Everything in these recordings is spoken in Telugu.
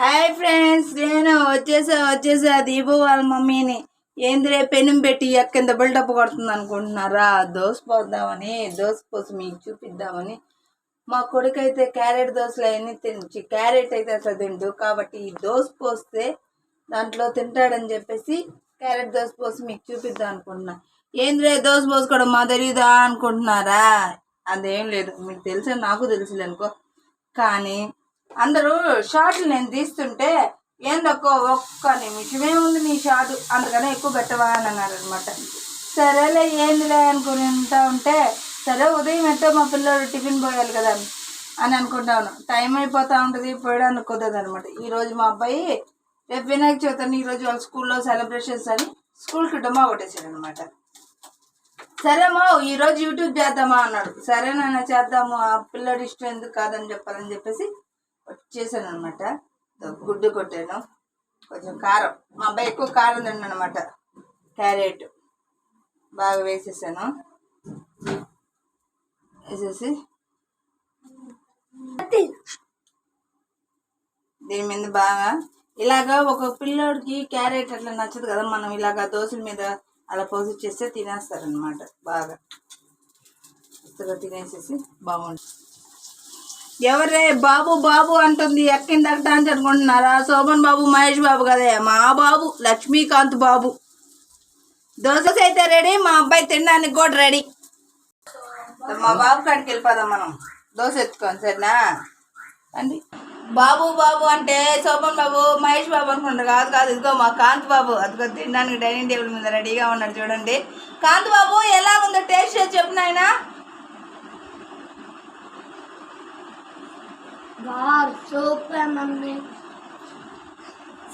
హాయ్ ఫ్రెండ్స్, నేను వచ్చేసా దీపు వాళ్ళ మమ్మీని. ఏందిరే పెనం పెట్టి కింద బిల్డప్ కొడుతుంది అనుకుంటున్నారా? దోశ పోద్దామని, దోశ పోసి మీకు చూపిద్దామని. మా కొడుకు అయితే క్యారెట్ దోశలు అవన్నీ తిని క్యారెట్ అయితే అసలు తిండు, కాబట్టి ఈ దోశ పోస్తే దాంట్లో తింటాడని చెప్పేసి క్యారెట్ దోశ పోసి మీకు చూపిద్దాం అనుకుంటున్నా. ఏంద్రే దోశ పోసుకోవడం మా తెలీదా అనుకుంటున్నారా? అదేం లేదు, మీకు తెలుసా నాకు తెలుసులే అనుకో. కానీ అందరూ షార్ట్లు నేను తీస్తుంటే ఏందక్కో ఒక్క నిమిషమే ఉంది నీ షార్ట్, అందుకనే ఎక్కువ పెట్టవా అని అన్నారు అనమాట. సరేలే ఏందిలే అనుకుని ఉంటే సరే ఉదయం ఎంతో మా పిల్లలు టిఫిన్ పోయాలి కదా అని అనుకుంటాను. టైం అయిపోతూ ఉంటుంది, పోయడానికి కుదరదు అనమాట. ఈరోజు మా అబ్బాయి రేపు వినాయక చవితి అని ఈరోజు వాళ్ళ స్కూల్లో సెలబ్రేషన్స్ అని స్కూల్కి డొమా కొట్టేశాడు అనమాట. సరేమో ఈరోజు యూట్యూబ్ చేద్దామా అన్నాడు. సరేనైనా చేద్దాము, ఆ పిల్లడి ఇష్టం ఎందుకు కాదని చెప్పాలని చెప్పేసి చేశాను అనమాట. గుడ్డు కొట్టాను, కొంచెం కారం, మా అబ్బాయి ఎక్కువ కారం తిన్నాను అనమాట. క్యారెట్ బాగా వేసేసాను, వేసేసి దీని మీద బాగా ఇలాగా ఒక పిల్లోడికి క్యారెట్ అట్లా నచ్చదు కదా, మనం ఇలాగా దోశల మీద అలా పోసి చేస్తే తినేస్తారనమాట. బాగా ఇస్తగా తినేసేసి బాగుంటుంది. ఎవరే బాబు బాబు అంటుంది, ఎక్కిందట అని అనుకుంటున్నారా? శోభన్ బాబు మహేష్ బాబు కదే, మా బాబు లక్ష్మీకాంత్ బాబు. దోశ అయితే రెడీ, మా అబ్బాయి తినడానికి కూడా రెడీ. మా బాబు కాడికి వెళ్ళిపోదాం మనం, దోశ ఎత్తుకొని. సరేనా అండి? బాబు బాబు అంటే శోభన్ బాబు మహేష్ బాబు అనుకుంటారు. కాదు, ఇదిగో మా కాంత్ బాబు, అదిగో తినడానికి డైనింగ్ టేబుల్ మీద రెడీగా ఉన్నాడు. చూడండి కాంత్ బాబు, ఎలా ఉందో టేస్ట్ చేసి చెప్పు నాయనా. Super mummy.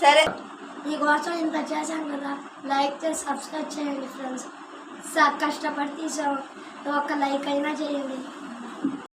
సరే, మీకోసం ఇంత చేశాం కదా, లైక్ చేసి సబ్స్క్రైబ్ చేయండి ఫ్రెండ్స్. కష్టపడి తీసాం, ఒక లైక్ అయినా చేయండి.